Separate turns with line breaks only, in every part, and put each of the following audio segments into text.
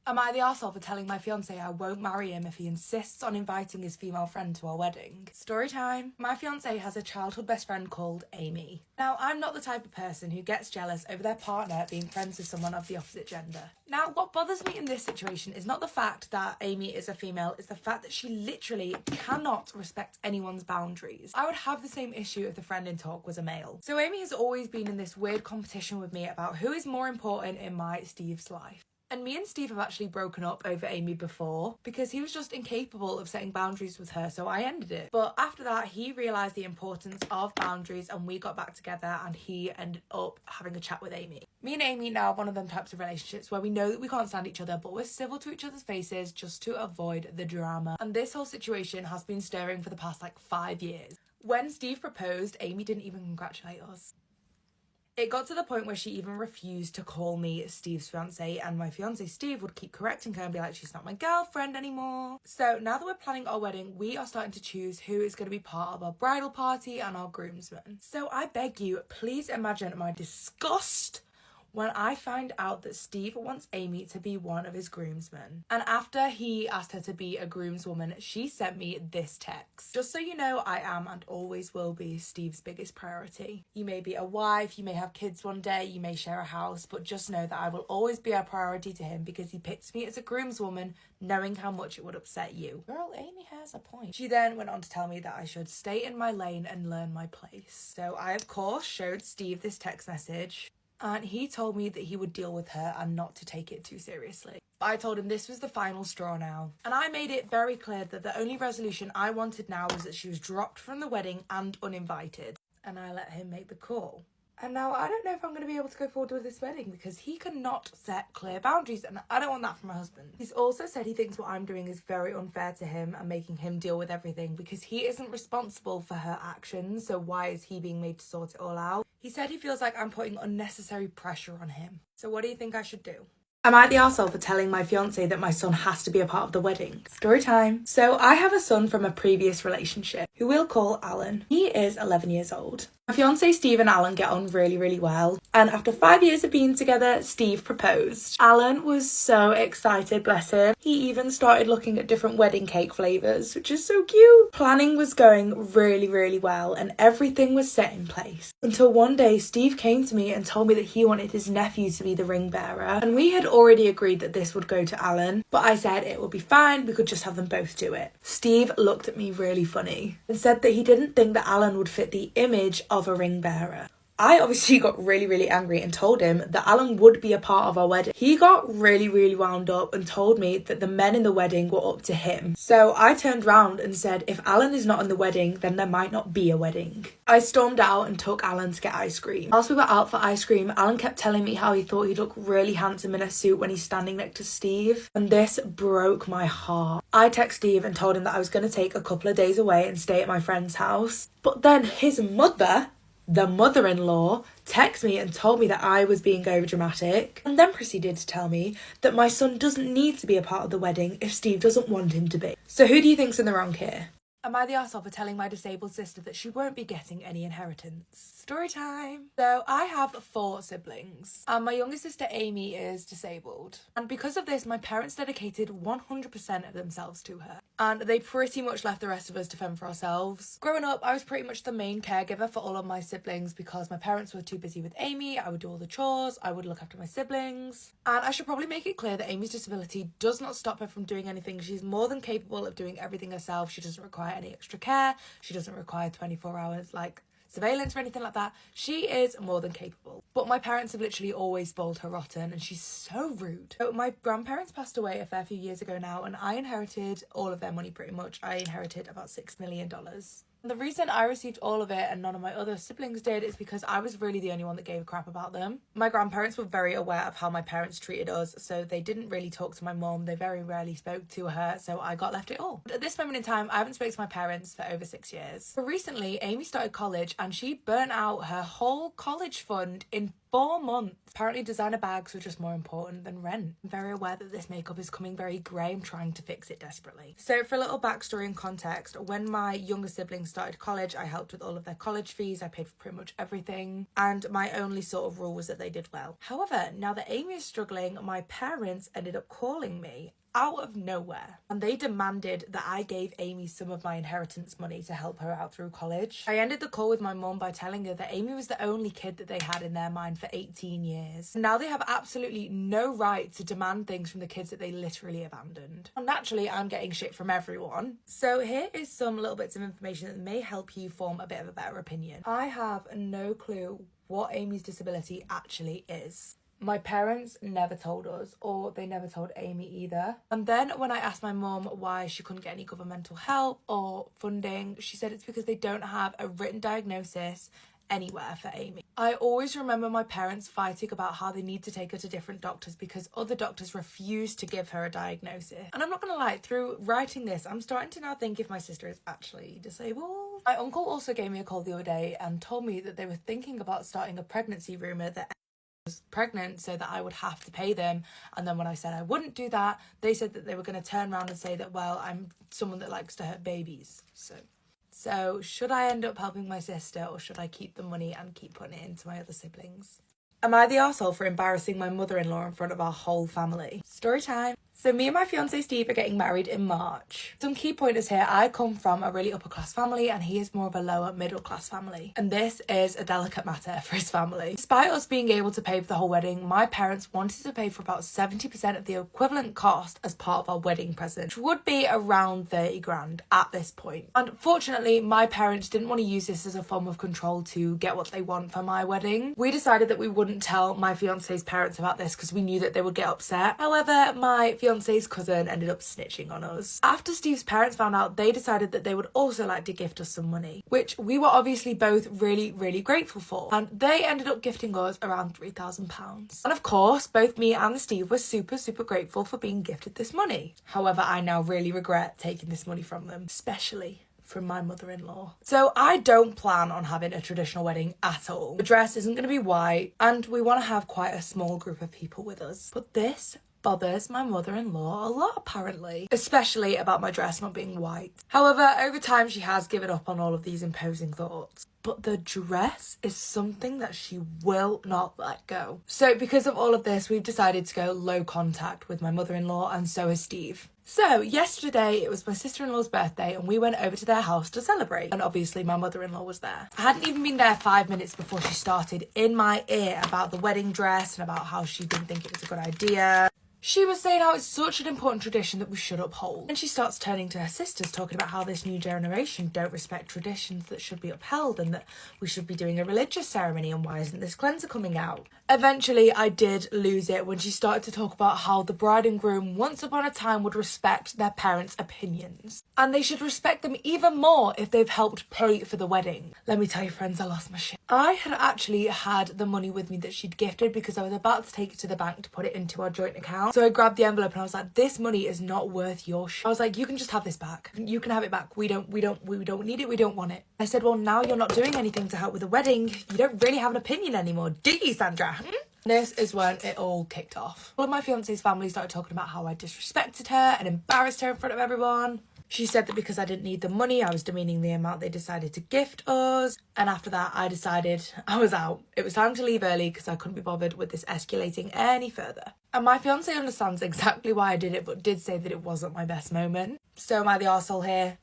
Am I the arsehole for telling my fiancé I won't marry him if he insists on inviting his female friend to our wedding? Story time. My fiancé has a childhood best friend called Amy. Now, I'm not the type of person who gets jealous over their partner being friends with someone of the opposite gender. Now, what bothers me in this situation is not the fact that Amy is a female, it's the fact that she literally cannot respect anyone's boundaries. I would have the same issue if the friend in talk was a male. So Amy has always been in this weird competition with me about who is more important in my Steve's life. And me and Steve have actually broken up over Amy before because he was just incapable of setting boundaries with her, so I ended it. But after that, he realised the importance of boundaries and we got back together and he ended up having a chat with Amy. Me and Amy now have one of them types of relationships where we know that we can't stand each other, but we're civil to each other's faces just to avoid the drama. And this whole situation has been stirring for the past 5 years. When Steve proposed, Amy didn't even congratulate us. It got to the point where she even refused to call me Steve's fiancé, and my fiancé Steve would keep correcting her and be like, she's not my girlfriend anymore. So now that we're planning our wedding, we are starting to choose who is going to be part of our bridal party and our groomsmen. So I beg you, please imagine my disgust when I find out that Steve wants Amy to be one of his groomsmen. And after he asked her to be a groomswoman, she sent me this text. Just so you know, I am and always will be Steve's biggest priority. You may be a wife, you may have kids one day, you may share a house, but just know that I will always be a priority to him because he picked me as a groomswoman knowing how much it would upset you. Girl, Amy has a point. She then went on to tell me that I should stay in my lane and learn my place. So I, of course, showed Steve this text message. And he told me that he would deal with her and not to take it too seriously. But I told him this was the final straw now. And I made it very clear that the only resolution I wanted now was that she was dropped from the wedding and uninvited. And I let him make the call. And now I don't know if I'm going to be able to go forward with this wedding because he cannot set clear boundaries and I don't want that from my husband. He's also said he thinks what I'm doing is very unfair to him and making him deal with everything because he isn't responsible for her actions, so why is he being made to sort it all out? He said he feels like I'm putting unnecessary pressure on him. So what do you think I should do? Am I the arsehole for telling my fiancé that my son has to be a part of the wedding? Story time. So I have a son from a previous relationship who we'll call Alan. He is 11 years old. My fiancé Steve and Alan get on really, really well. And after 5 years of being together, Steve proposed. Alan was so excited, bless him. He even started looking at different wedding cake flavours, which is so cute. Planning was going really, really well and everything was set in place. Until one day, Steve came to me and told me that he wanted his nephew to be the ring bearer. And we had already agreed that this would go to Alan, but I said it would be fine, we could just have them both do it. Steve looked at me really funny and said that he didn't think that Alan would fit the image of a ring bearer. I obviously got really, really angry and told him that Alan would be a part of our wedding. He got really, really wound up and told me that the men in the wedding were up to him. So I turned round and said, if Alan is not in the wedding, then there might not be a wedding. I stormed out and took Alan to get ice cream. Whilst we were out for ice cream, Alan kept telling me how he thought he'd look really handsome in a suit when he's standing next to Steve. And this broke my heart. I texted Steve and told him that I was going to take a couple of days away and stay at my friend's house. But then his mother, the mother-in-law, texted me and told me that I was being overdramatic and then proceeded to tell me that my son doesn't need to be a part of the wedding if Steve doesn't want him to be. So who do you think's in the wrong here? Am I the arsehole for telling my disabled sister that she won't be getting any inheritance? Story time. So I have 4 siblings and my youngest sister Amy is disabled. And because of this, my parents dedicated 100% of themselves to her. And they pretty much left the rest of us to fend for ourselves. Growing up, I was pretty much the main caregiver for all of my siblings because my parents were too busy with Amy. I would do all the chores, I would look after my siblings. And I should probably make it clear that Amy's disability does not stop her from doing anything. She's more than capable of doing everything herself. She doesn't require any extra care. She doesn't require 24 hours surveillance or anything like that. She is more than capable. But my parents have literally always spoiled her rotten and she's so rude. So my grandparents passed away a fair few years ago now and I inherited all of their money pretty much. I inherited about $6 million. The reason I received all of it and none of my other siblings did is because I was really the only one that gave a crap about them. My grandparents were very aware of how my parents treated us, so they didn't really talk to my mum. They very rarely spoke to her, so I got left it all. But at this moment in time, I haven't spoken to my parents for over 6 years. But recently, Amy started college and she burnt out her whole college fund in 4 months. Apparently designer bags were just more important than rent. I'm very aware that this makeup is coming very grey. I'm trying to fix it desperately. So for a little backstory and context, when my younger siblings started college, I helped with all of their college fees. I paid for pretty much everything. And my only sort of rule was that they did well. However, now that Amy is struggling, my parents ended up calling me out of nowhere, and they demanded that I gave Amy some of my inheritance money to help her out through college. I ended the call with my mum by telling her that Amy was the only kid that they had in their mind for 18 years. Now they have absolutely no right to demand things from the kids that they literally abandoned. And naturally, I'm getting shit from everyone. So here is some little bits of information that may help you form a bit of a better opinion. I have no clue what Amy's disability actually is. My parents never told us, or they never told Amy either. And then when I asked my mum why she couldn't get any governmental help or funding, she said it's because they don't have a written diagnosis anywhere for Amy. I always remember my parents fighting about how they need to take her to different doctors because other doctors refuse to give her a diagnosis. And I'm not gonna lie, through writing this, I'm starting to now think if my sister is actually disabled. My uncle also gave me a call the other day and told me that they were thinking about starting a pregnancy rumour that was pregnant so that I would have to pay them, and then when I said I wouldn't do that, they said that they were going to turn around and say that, well, I'm someone that likes to hurt babies. So should I end up helping my sister, or should I keep the money and keep putting it into my other siblings? Am I the arsehole for embarrassing my mother-in-law in front of our whole family? Story time. So me and my fiancé Steve are getting married in March. Some key pointers here. I come from a really upper class family and he is more of a lower middle class family. And this is a delicate matter for his family. Despite us being able to pay for the whole wedding, my parents wanted to pay for about 70% of the equivalent cost as part of our wedding present, which would be around 30 grand at this point. Unfortunately, my parents didn't want to use this as a form of control to get what they want for my wedding. We decided that we wouldn't tell my fiancé's parents about this because we knew that they would get upset. However, my fiancé's cousin ended up snitching on us. After Steve's parents found out, they decided that they would also like to gift us some money, which we were obviously both really grateful for. And they ended up gifting us around £3,000. And of course, both me and Steve were super grateful for being gifted this money. However, I now really regret taking this money from them, especially from my mother-in-law. So I don't plan on having a traditional wedding at all. The dress isn't going to be white, and we want to have quite a small group of people with us. But this bothers my mother-in-law a lot, apparently, especially about my dress not being white. However, over time she has given up on all of these imposing thoughts. But the dress is something that she will not let go. So because of all of this, we've decided to go low contact with my mother-in-law, and so has Steve. So yesterday it was my sister-in-law's birthday and we went over to their house to celebrate, and obviously my mother-in-law was there. I hadn't even been there 5 minutes before she started in my ear about the wedding dress and about how she didn't think it was a good idea. She was saying how it's such an important tradition that we should uphold. And she starts turning to her sisters, talking about how this new generation don't respect traditions that should be upheld and that we should be doing a religious ceremony, and why isn't this cleanser coming out? Eventually, I did lose it when she started to talk about how the bride and groom once upon a time would respect their parents' opinions. And they should respect them even more if they've helped pay for the wedding. Let me tell you, friends, I lost my shit. I had actually had the money with me that she'd gifted because I was about to take it to the bank to put it into our joint account. So I grabbed the envelope and I was like, this money is not worth your shit. I was like, you can just have this back. You can have it back. We don't need it. We don't want it. I said, well, now you're not doing anything to help with the wedding. You don't really have an opinion anymore, do you, Sandra? This is when it all kicked off. All of my fiance's family started talking about how I disrespected her and embarrassed her in front of everyone. She said that because I didn't need the money, I was demeaning the amount they decided to gift us. And after that, I decided I was out. It was time to leave early because I couldn't be bothered with this escalating any further. And my fiance understands exactly why I did it, but did say that it wasn't my best moment. So am I the arsehole here?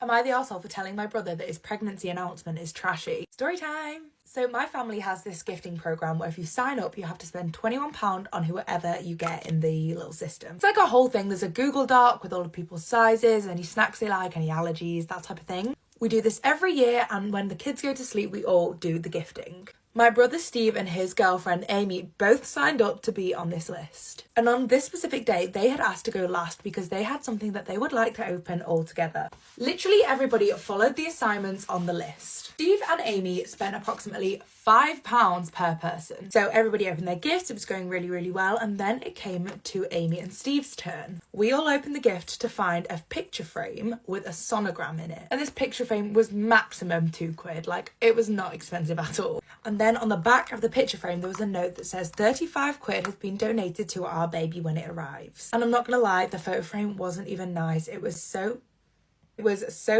Am I the arsehole for telling my brother that his pregnancy announcement is trashy? Story time! So my family has this gifting programme where if you sign up, you have to spend £21 on whoever you get in the little system. It's like a whole thing. There's a Google Doc with all of people's sizes, any snacks they like, any allergies, that type of thing. We do this every year, and when the kids go to sleep, we all do the gifting. My brother Steve and his girlfriend Amy both signed up to be on this list. And on this specific day, they had asked to go last because they had something that they would like to open all together. Literally everybody followed the assignments on the list. Steve and Amy spent approximately £5 per person. So everybody opened their gifts, it was going really well, and then it came to Amy and Steve's turn. We all opened the gift to find a picture frame with a sonogram in it. And this picture frame was maximum £2, like it was not expensive at all. And then Then on the back of the picture frame, there was a note that says 35 quid has been donated to our baby when it arrives. And I'm not gonna lie, the photo frame wasn't even nice. It was so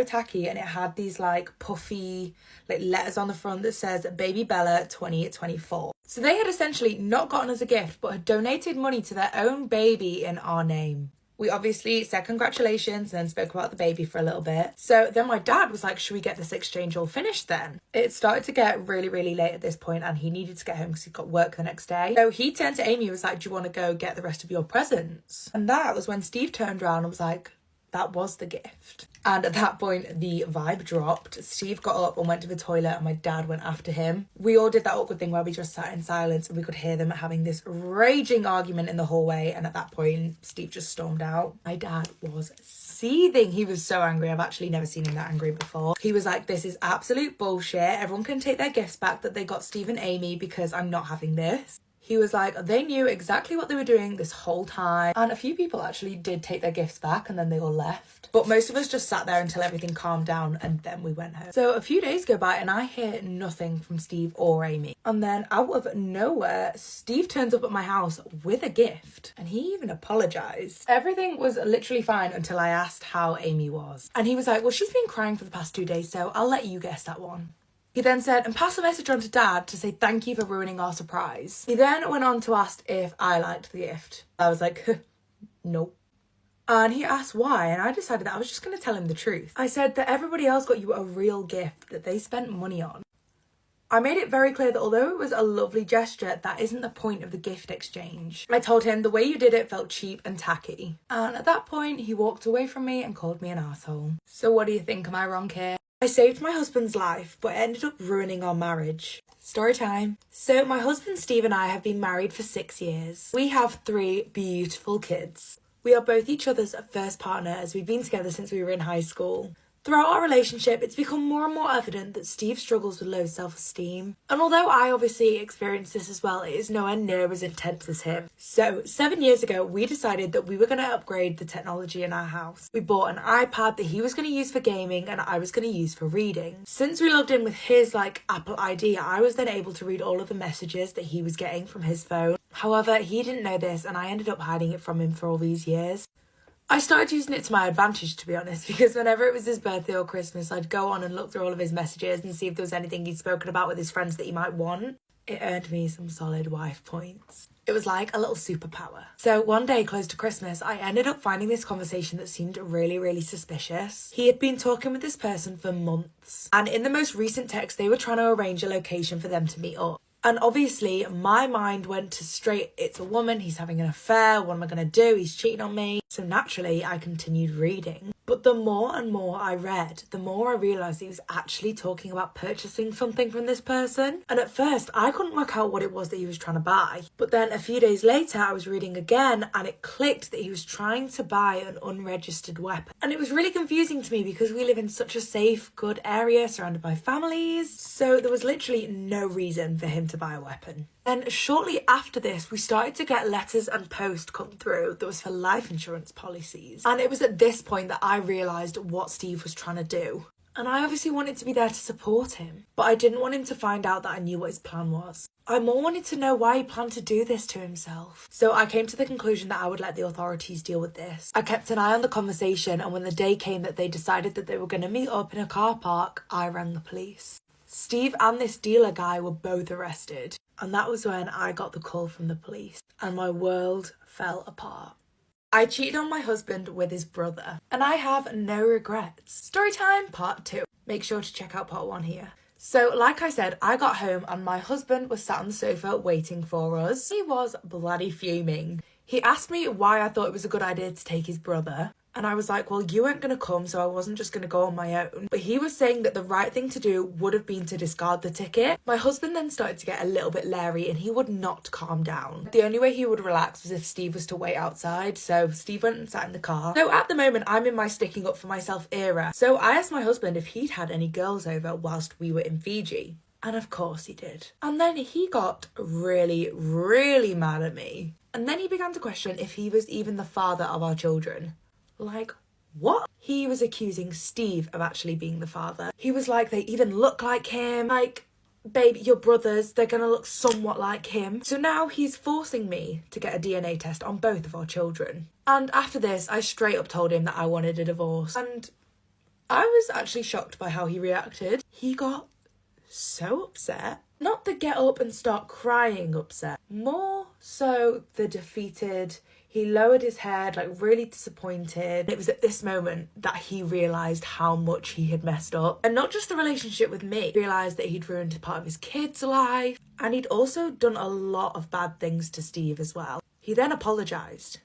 tacky, and it had these like puffy like letters on the front that says Baby Bella 2024. So they had essentially not gotten us a gift, but had donated money to their own baby in our name. We obviously said congratulations and then spoke about the baby for a little bit. So then my dad was like, should we get this exchange all finished then? It started to get really, really late at this point, and he needed to get home because he'd got work the next day. So he turned to Amy and was like, do you want to go get the rest of your presents? And that was when Steve turned around and was like, that was the gift. And at that point, the vibe dropped. Steve got up and went to the toilet, and my dad went after him. We all did that awkward thing where we just sat in silence, and we could hear them having this raging argument in the hallway. And at that point, Steve just stormed out. My dad was seething. He was so angry. I've actually never seen him that angry before. He was like, this is absolute bullshit. Everyone can take their gifts back that they got Steve and Amy because I'm not having this. He was like, they knew exactly what they were doing this whole time. And a few people actually did take their gifts back, and then they all left. But most of us just sat there until everything calmed down, and then we went home. So a few days go by and I hear nothing from Steve or Amy. And then out of nowhere, Steve turns up at my house with a gift. And he even apologised. Everything was literally fine until I asked how Amy was. And he was like, well, she's been crying for the past 2 days, so I'll let you guess that one. He then said, and pass a message on to Dad to say thank you for ruining our surprise. He then went on to ask if I liked the gift. I was like, nope. And he asked why, and I decided that I was just going to tell him the truth. I said that everybody else got you a real gift that they spent money on. I made it very clear that although it was a lovely gesture, that isn't the point of the gift exchange. I told him the way you did it felt cheap and tacky. And at that point, he walked away from me and called me an arsehole. So what do you think? Am I wrong here? I saved my husband's life, but it ended up ruining our marriage. Story time. So my husband Steve and I have been married for 6 years. We have 3 beautiful kids. We are both each other's first partner, as we've been together since we were in high school. Throughout our relationship, it's become more and more evident that Steve struggles with low self-esteem. And although I obviously experienced this as well, it is nowhere near as intense as him. So 7 years ago, we decided that we were going to upgrade the technology in our house. We bought an iPad that he was going to use for gaming and I was going to use for reading. Since we logged in with his Apple ID, I was then able to read all of the messages that he was getting from his phone. However, he didn't know this and I ended up hiding it from him for all these years. I started using it to my advantage, to be honest, because whenever it was his birthday or Christmas, I'd go on and look through all of his messages and see if there was anything he'd spoken about with his friends that he might want. It earned me some solid wife points. It was like a little superpower. So one day close to Christmas, I ended up finding this conversation that seemed really, really suspicious. He had been talking with this person for months. And in the most recent text, they were trying to arrange a location for them to meet up. And obviously, my mind went to straight, it's a woman, he's having an affair, what am I going to do? He's cheating on me. So naturally, I continued reading. But the more and more I read, the more I realised he was actually talking about purchasing something from this person. And at first, I couldn't work out what it was that he was trying to buy. But then a few days later, I was reading again and it clicked that he was trying to buy an unregistered weapon. And it was really confusing to me because we live in such a safe, good area surrounded by families. So there was literally no reason for him to buy a weapon. Then shortly after this, we started to get letters and post come through that was for life insurance policies. And it was at this point that I realised what Steve was trying to do. And I obviously wanted to be there to support him, but I didn't want him to find out that I knew what his plan was. I more wanted to know why he planned to do this to himself. So I came to the conclusion that I would let the authorities deal with this. I kept an eye on the conversation, and when the day came that they decided that they were going to meet up in a car park, I rang the police. Steve and this dealer guy were both arrested. And that was when I got the call from the police and my world fell apart. I cheated on my husband with his brother and I have no regrets. Storytime part 2. Make sure to check out part 1 here. So like I said, I got home and my husband was sat on the sofa waiting for us. He was bloody fuming. He asked me why I thought it was a good idea to take his brother. And I was like, well, you weren't going to come, so I wasn't just going to go on my own. But he was saying that the right thing to do would have been to discard the ticket. My husband then started to get a little bit leery and he would not calm down. The only way he would relax was if Steve was to wait outside. So Steve went and sat in the car. So at the moment, I'm in my sticking up for myself era. So I asked my husband if he'd had any girls over whilst we were in Fiji. And of course he did. And then he got really, really mad at me. And then he began to question if he was even the father of our children. Like, what? He was accusing Steve of actually being the father. He was like, they even look like him. Like, babe, your brothers, they're gonna look somewhat like him. So now he's forcing me to get a DNA test on both of our children. And after this, I straight up told him that I wanted a divorce. And I was actually shocked by how he reacted. He got so upset. Not the get up and start crying upset. More so the defeated. He lowered his head, like really disappointed. It was at this moment that he realised how much he had messed up. And not just the relationship with me. He realised that he'd ruined part of his kid's life. And he'd also done a lot of bad things to Steve as well. He then apologised.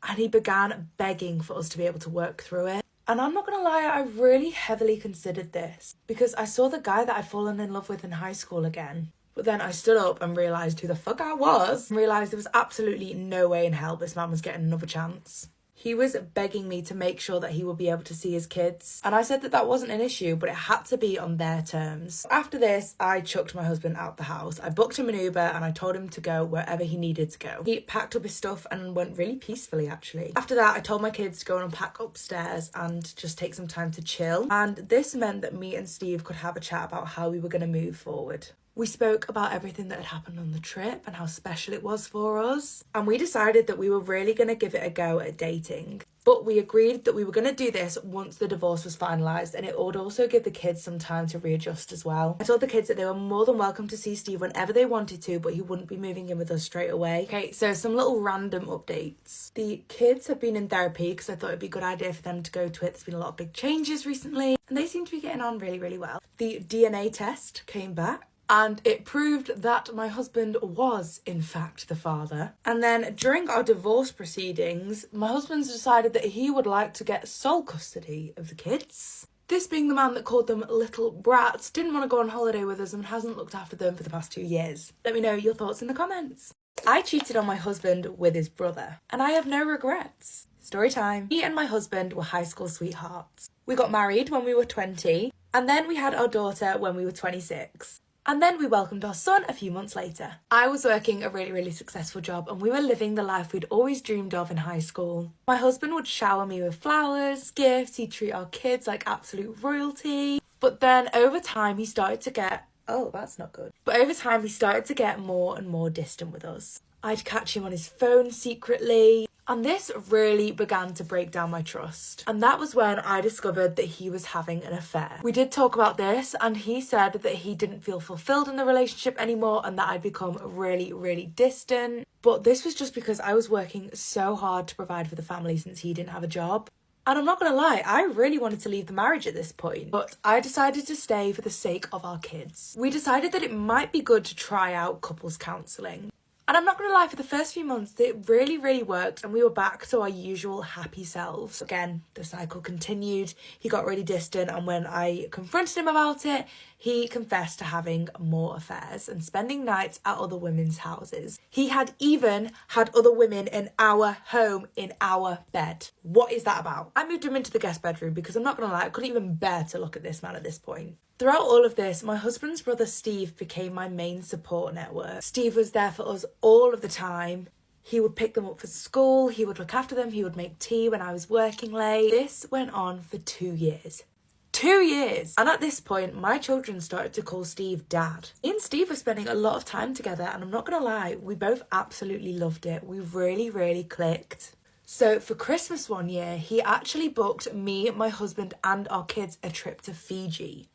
And he began begging for us to be able to work through it. And I'm not going to lie, I really heavily considered this. Because I saw the guy that I'd fallen in love with in high school again. But then I stood up and realised who the fuck I was. And realised there was absolutely no way in hell this man was getting another chance. He was begging me to make sure that he would be able to see his kids. And I said that that wasn't an issue, but it had to be on their terms. After this, I chucked my husband out the house. I booked him an Uber and I told him to go wherever he needed to go. He packed up his stuff and went really peacefully, actually. After that, I told my kids to go and unpack upstairs and just take some time to chill. And this meant that me and Steve could have a chat about how we were going to move forward. We spoke about everything that had happened on the trip and how special it was for us. And we decided that we were really going to give it a go at dating. But we agreed that we were going to do this once the divorce was finalised, and it would also give the kids some time to readjust as well. I told the kids that they were more than welcome to see Steve whenever they wanted to, but he wouldn't be moving in with us straight away. Okay, so some little random updates. The kids have been in therapy because I thought it'd be a good idea for them to go to it. There's been a lot of big changes recently, and they seem to be getting on really, really well. The DNA test came back. And it proved that my husband was, in fact, the father. And then during our divorce proceedings, my husband's decided that he would like to get sole custody of the kids. This being the man that called them little brats, didn't want to go on holiday with us and hasn't looked after them for the past 2 years. Let me know your thoughts in the comments. I cheated on my husband with his brother, and I have no regrets. Story time. Me and my husband were high school sweethearts. We got married when we were 20, and then we had our daughter when we were 26. And then we welcomed our son a few months later. I was working a really, really successful job and we were living the life we'd always dreamed of in high school. My husband would shower me with flowers, gifts, he'd treat our kids like absolute royalty. But then over time he started to get... Oh, that's not good. But over time he started to get more and more distant with us. I'd catch him on his phone secretly. And this really began to break down my trust. And that was when I discovered that he was having an affair. We did talk about this and he said that he didn't feel fulfilled in the relationship anymore and that I'd become really, really distant. But this was just because I was working so hard to provide for the family since he didn't have a job. And I'm not going to lie, I really wanted to leave the marriage at this point. But I decided to stay for the sake of our kids. We decided that it might be good to try out couples counselling. And I'm not going to lie, for the first few months, it really, really worked and we were back to our usual happy selves. Again, the cycle continued. He got really distant and when I confronted him about it, he confessed to having more affairs and spending nights at other women's houses. He had even had other women in our home, in our bed. What is that about? I moved him into the guest bedroom because I'm not going to lie, I couldn't even bear to look at this man at this point. Throughout all of this, my husband's brother Steve became my main support network. Steve was there for us all of the time. He would pick them up for school, he would look after them, he would make tea when I was working late. This went on for 2 years. 2 years! And at this point, my children started to call Steve Dad. Me and Steve were spending a lot of time together and I'm not gonna lie, we both absolutely loved it. We really, really clicked. So for Christmas one year, he actually booked me, my husband and our kids a trip to Fiji.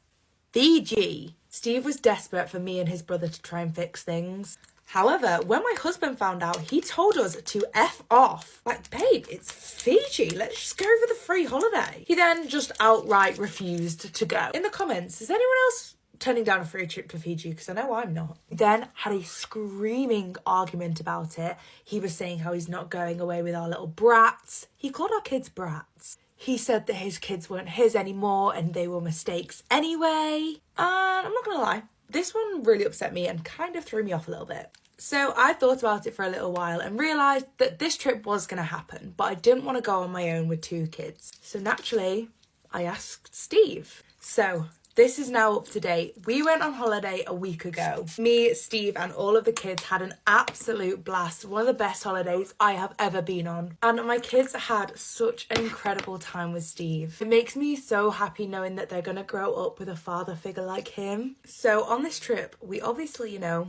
Fiji! Steve was desperate for me and his brother to try and fix things. However, when my husband found out, he told us to F off. Like, babe, it's Fiji. Let's just go for the free holiday. He then just outright refused to go. In the comments, is anyone else turning down a free trip to Fiji? Because I know I'm not. He then had a screaming argument about it. He was saying how he's not going away with our little brats. He called our kids brats. He said that his kids weren't his anymore and they were mistakes anyway. And I'm not gonna lie, this one really upset me and kind of threw me off a little bit. So I thought about it for a little while and realised that this trip was going to happen, but I didn't want to go on my own with 2 kids. So naturally, I asked Steve. So This is now up to date. We went on holiday a week ago. Me, Steve and all of the kids had an absolute blast. One of the best holidays I have ever been on. And my kids had such an incredible time with Steve. It makes me so happy knowing that they're going to grow up with a father figure like him. So on this trip, we obviously, you know,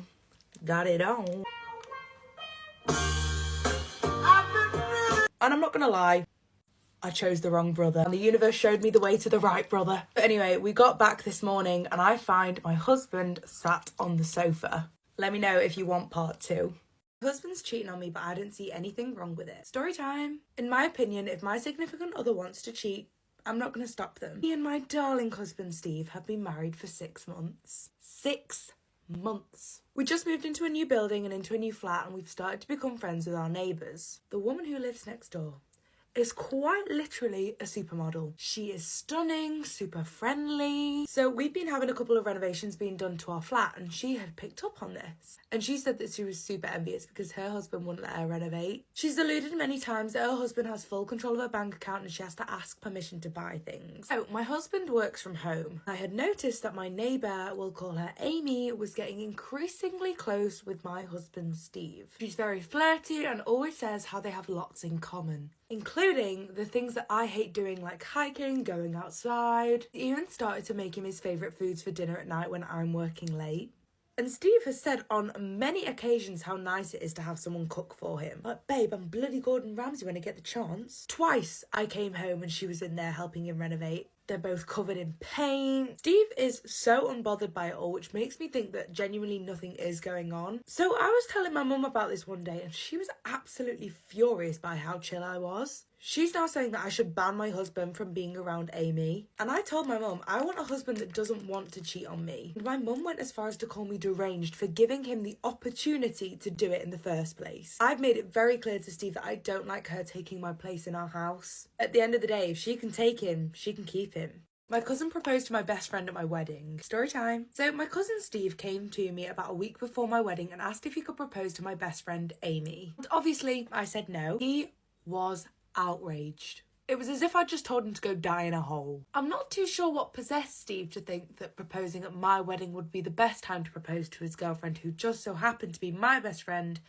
got it on. And I'm not gonna lie, I chose the wrong brother and the universe showed me the way to the right brother. But anyway, we got back this morning and I find my husband sat on the sofa. Let me know if you want part 2. My husband's cheating on me, but I didn't see anything wrong with it. Story time. In my opinion, if my significant other wants to cheat, I'm not gonna stop them. Me and my darling husband Steve have been married for 6 months. 6 months. We just moved into a new building and into a new flat, and we've started to become friends with our neighbours. The woman who lives next door is quite literally a supermodel. She is stunning, super friendly. So we've been having a couple of renovations being done to our flat, and she had picked up on this. And she said that she was super envious because her husband wouldn't let her renovate. She's alluded many times that her husband has full control of her bank account and she has to ask permission to buy things. So my husband works from home. I had noticed that my neighbour, we'll call her Amy, was getting increasingly close with my husband Steve. She's very flirty and always says how they have lots in common, including the things that I hate doing, like hiking, going outside. He even started to make him his favourite foods for dinner at night when I'm working late. And Steve has said on many occasions how nice it is to have someone cook for him. Like, babe, I'm bloody Gordon Ramsay when I get the chance. Twice I came home and she was in there helping him renovate. They're both covered in paint. Steve is so unbothered by it all, which makes me think that genuinely nothing is going on. So I was telling my mum about this one day and she was absolutely furious by how chill I was. She's now saying that I should ban my husband from being around Amy. And I told my mum I want a husband that doesn't want to cheat on me. And my mum went as far as to call me deranged for giving him the opportunity to do it in the first place. I've made it very clear to Steve that I don't like her taking my place in our house. At the end of the day, if she can take him, she can keep him. My cousin proposed to my best friend at my wedding. Story time. So my cousin Steve came to me about a week before my wedding and asked if he could propose to my best friend Amy. And obviously, I said no. He was outraged. It was as if I'd just told him to go die in a hole. I'm not too sure what possessed Steve to think that proposing at my wedding would be the best time to propose to his girlfriend, who just so happened to be my best friend,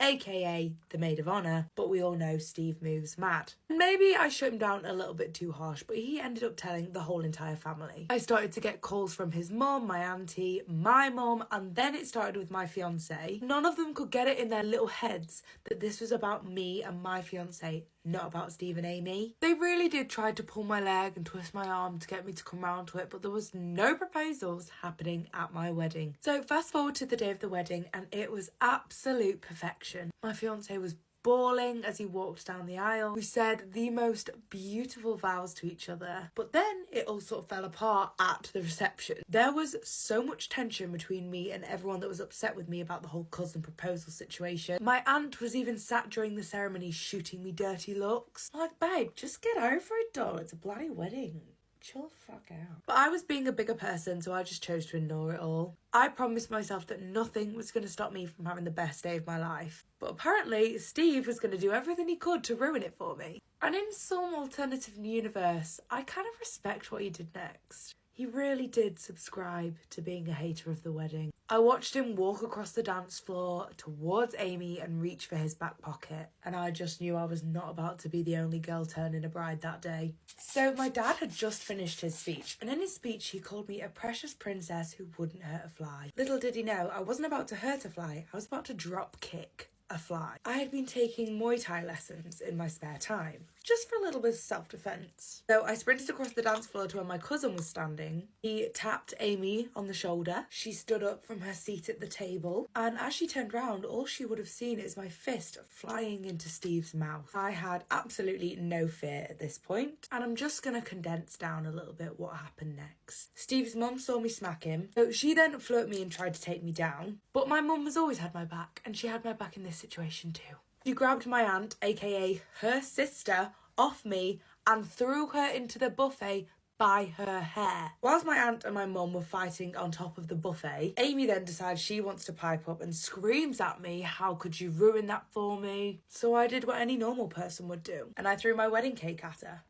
aka the maid of honour, but we all know Steve moves mad. Maybe I shut him down a little bit too harsh, but he ended up telling the whole entire family. I started to get calls from his mum, my auntie, my mum, and then it started with my fiancé. None of them could get it in their little heads that this was about me and my fiancé, not about Steve and Amy. They really did try to pull my leg and twist my arm to get me to come round to it, but there was no proposals happening at my wedding. So fast forward to the day of the wedding and it was absolute perfection. My fiancé was bawling as he walked down the aisle. We said the most beautiful vows to each other, but then it all sort of fell apart at the reception. There was so much tension between me and everyone that was upset with me about the whole cousin proposal situation. My aunt was even sat during the ceremony shooting me dirty looks. I'm like, babe, just get over it, doll. It's a bloody wedding. Chill the fuck out. But I was being a bigger person, so I just chose to ignore it all. I promised myself that nothing was going to stop me from having the best day of my life. But apparently, Steve was going to do everything he could to ruin it for me. And in some alternative universe, I kind of respect what he did next. He really did subscribe to being a hater of the wedding. I watched him walk across the dance floor towards Amy and reach for his back pocket, and I just knew I was not about to be the only girl turning a bride that day. So my dad had just finished his speech, and in his speech he called me a precious princess who wouldn't hurt a fly. Little did he know, I wasn't about to hurt a fly, I was about to drop kick a fly. I had been taking Muay Thai lessons in my spare time, just for a little bit of self-defence. So I sprinted across the dance floor to where my cousin was standing. He tapped Amy on the shoulder. She stood up from her seat at the table, and as she turned round, all she would have seen is my fist flying into Steve's mouth. I had absolutely no fear at this point, and I'm just going to condense down a little bit what happened next. Steve's mum saw me smack him, so she then flew at me and tried to take me down, but my mum has always had my back, and she had my back in this situation too. She grabbed my aunt, aka her sister, off me and threw her into the buffet by her hair. Whilst my aunt and my mum were fighting on top of the buffet, Amy then decides she wants to pipe up and screams at me, "How could you ruin that for me?" So I did what any normal person would do, and I threw my wedding cake at her.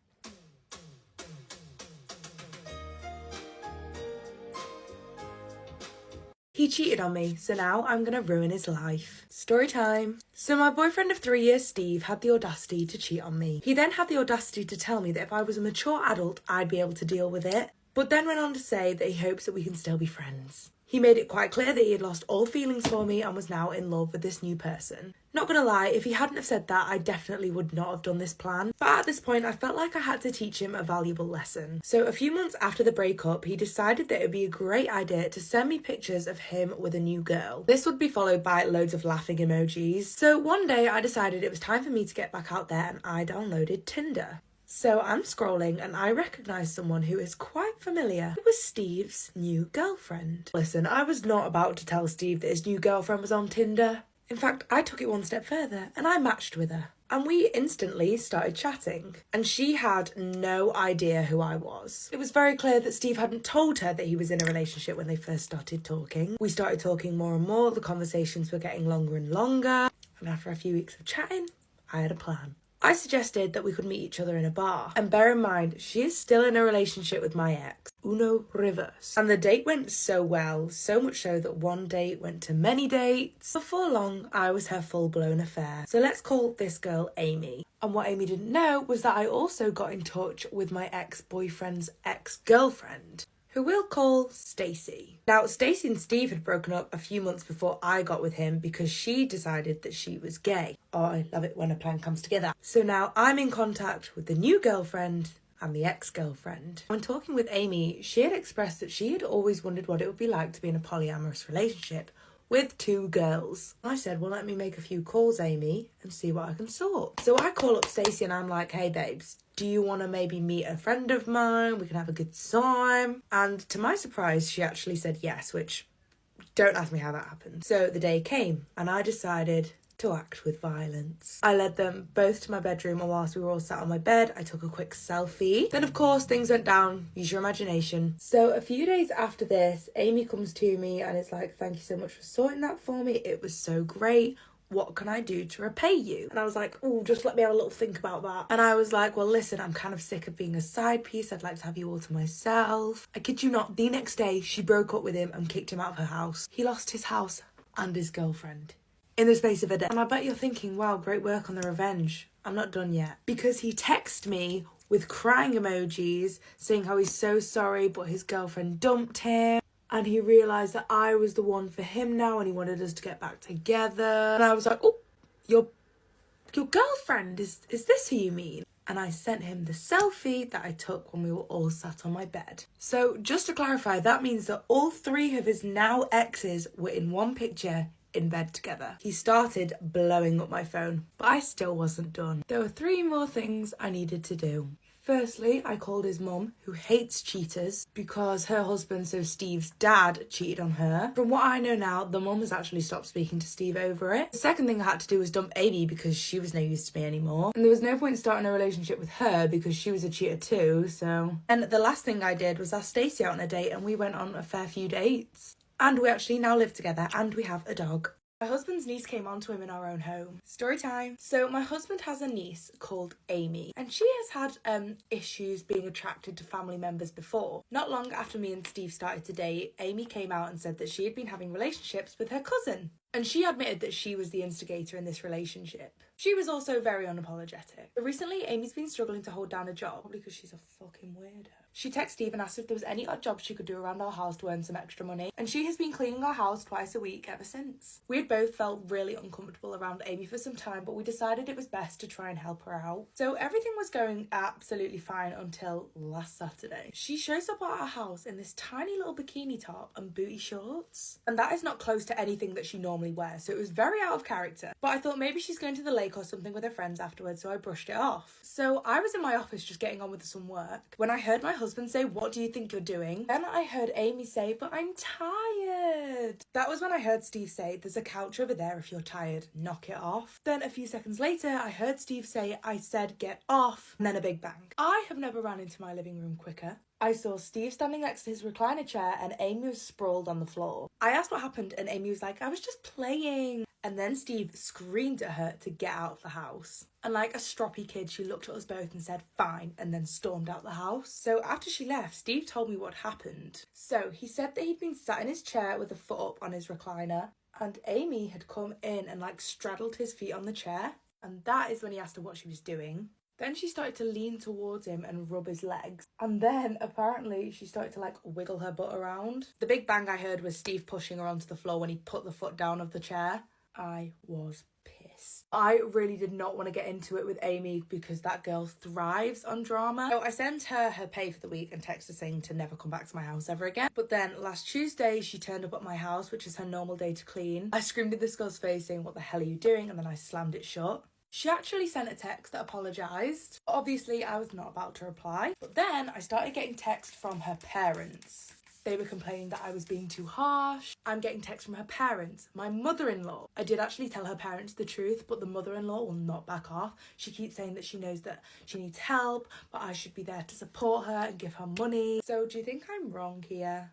He cheated on me, so now I'm gonna ruin his life. Story time. So my boyfriend of 3 years, Steve, had the audacity to cheat on me. He then had the audacity to tell me that if I was a mature adult, I'd be able to deal with it, but then went on to say that he hopes that we can still be friends. He made it quite clear that he had lost all feelings for me and was now in love with this new person. Not gonna lie, if he hadn't have said that, I definitely would not have done this plan. But at this point, I felt like I had to teach him a valuable lesson. So a few months after the breakup, he decided that it would be a great idea to send me pictures of him with a new girl. This would be followed by loads of laughing emojis. So one day I decided it was time for me to get back out there and I downloaded Tinder. So I'm scrolling and I recognise someone who is quite familiar. It was Steve's new girlfriend. Listen, I was not about to tell Steve that his new girlfriend was on Tinder. In fact, I took it one step further and I matched with her. And we instantly started chatting. And she had no idea who I was. It was very clear that Steve hadn't told her that he was in a relationship when they first started talking. We started talking more and more, the conversations were getting longer and longer. And after a few weeks of chatting, I had a plan. I suggested that we could meet each other in a bar. And bear in mind, she is still in a relationship with my ex, Uno Rivers. And the date went so well, so much so that one date went to many dates. Before long, I was her full-blown affair. So let's call this girl Amy. And what Amy didn't know was that I also got in touch with my ex-boyfriend's ex-girlfriend, who we'll call Stacey. Now, Stacey and Steve had broken up a few months before I got with him because she decided that she was gay. Oh, I love it when a plan comes together. So now I'm in contact with the new girlfriend and the ex-girlfriend. When talking with Amy, she had expressed that she had always wondered what it would be like to be in a polyamorous relationship with 2 girls. I said, well, let me make a few calls, Amy, and see what I can sort. So I call up Stacey and I'm like, hey, babes, do you want to maybe meet a friend of mine? We can have a good time. And to my surprise, she actually said yes, which don't ask me how that happened. So the day came and I decided to act with violence. I led them both to my bedroom, and whilst we were all sat on my bed, I took a quick selfie. Then, of course, things went down. Use your imagination. So a few days after this, Amy comes to me and it's like, thank you so much for sorting that for me. It was so great. What can I do to repay you? And I was like, oh, just let me have a little think about that. And I was like, well, listen, I'm kind of sick of being a side piece. I'd like to have you all to myself. I kid you not, the next day she broke up with him and kicked him out of her house. He lost his house and his girlfriend in the space of a day. And I bet you're thinking, wow, great work on the revenge. I'm not done yet. Because he texted me with crying emojis saying how he's so sorry, but his girlfriend dumped him. And he realised that I was the one for him now and he wanted us to get back together. And I was like, oh, your girlfriend, is this who you mean? And I sent him the selfie that I took when we were all sat on my bed. So just to clarify, that means that all 3 of his now exes were in one picture in bed together. He started blowing up my phone, but I still wasn't done. There were 3 more things I needed to do. Firstly, I called his mum, who hates cheaters, because her husband, so Steve's dad, cheated on her. From what I know now, the mum has actually stopped speaking to Steve over it. The second thing I had to do was dump Amy because she was no use to me anymore. And there was no point starting a relationship with her because she was a cheater too, so... And the last thing I did was ask Stacey out on a date and we went on a fair few dates. And we actually now live together and we have a dog. My husband's niece came on to him in our own home. Story time. So my husband has a niece called Amy and she has had issues being attracted to family members before. Not long after me and Steve started to date, Amy came out and said that she had been having relationships with her cousin. And she admitted that she was the instigator in this relationship. She was also very unapologetic. But recently, Amy's been struggling to hold down a job, probably because she's a fucking weirdo. She texted Steve and asked if there was any odd jobs she could do around our house to earn some extra money, and she has been cleaning our house twice a week ever since. We had both felt really uncomfortable around Amy for some time, but we decided it was best to try and help her out. So everything was going absolutely fine until last Saturday. She shows up at our house in this tiny little bikini top and booty shorts, and that is not close to anything that she normally wears, so it was very out of character. But I thought maybe she's going to the lake or something with her friends afterwards, so I brushed it off. So I was in my office just getting on with some work when I heard my husband say, "What do you think you're doing?" Then I heard Amy say, "But I'm tired." That was when I heard Steve say, "There's a couch over there if you're tired, knock it off." Then a few seconds later, I heard Steve say, "I said get off," and then a big bang. I have never ran into my living room quicker. I saw Steve standing next to his recliner chair and Amy was sprawled on the floor. I asked what happened and Amy was like, "I was just playing." And then Steve screamed at her to get out of the house. And like a stroppy kid, she looked at us both and said, fine, and then stormed out the house. So after she left, Steve told me what happened. So he said that he'd been sat in his chair with a foot up on his recliner, and Amy had come in and like straddled his feet on the chair. And that is when he asked her what she was doing. Then she started to lean towards him and rub his legs. And then, apparently, she started to, like, wiggle her butt around. The big bang I heard was Steve pushing her onto the floor when he put the foot down of the chair. I was pissed. I really did not want to get into it with Amy because that girl thrives on drama. So I sent her pay for the week and texted her saying to never come back to my house ever again. But then last Tuesday, she turned up at my house, which is her normal day to clean. I screamed at this girl's face saying, what the hell are you doing? And then I slammed it shut. She actually sent a text that apologised. Obviously, I was not about to reply. But then I started getting texts from her parents. They were complaining that I was being too harsh. I'm getting texts from her parents, my mother-in-law. I did actually tell her parents the truth, but the mother-in-law will not back off. She keeps saying that she knows that she needs help, but I should be there to support her and give her money. So do you think I'm wrong here?